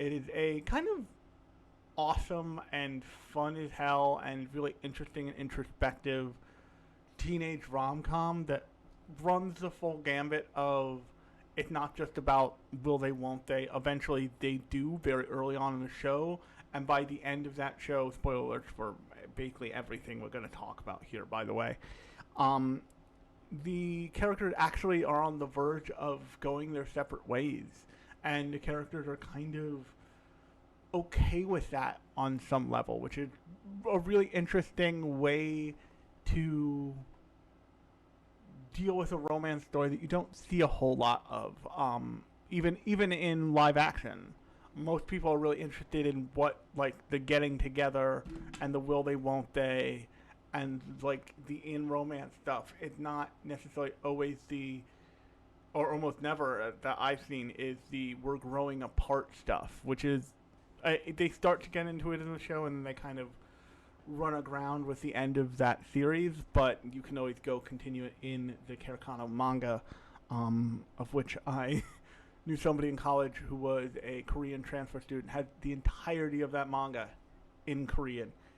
It is a kind of awesome and fun as hell and really interesting and introspective teenage rom-com that runs the full gambit of it's not just about will they, won't they. Eventually, they do very early on in the show, and by the end of that show, spoilers for basically everything we're going to talk about here, by the way, um, the characters actually are on the verge of going their separate ways, and the characters are kind of okay with that on some level, which is a really interesting way to deal with a romance story that you don't see a whole lot of, even in live action. Most people are really interested in what like the getting together and the will they won't they and like the in romance stuff. It's not necessarily always the or almost never that I've seen is the we're growing apart stuff, which is they start to get into it in the show and then they kind of run aground with the end of that series, but you can always go continue it in the Karakano manga, of which I knew somebody in college who was a Korean transfer student, had the entirety of that manga in Korean.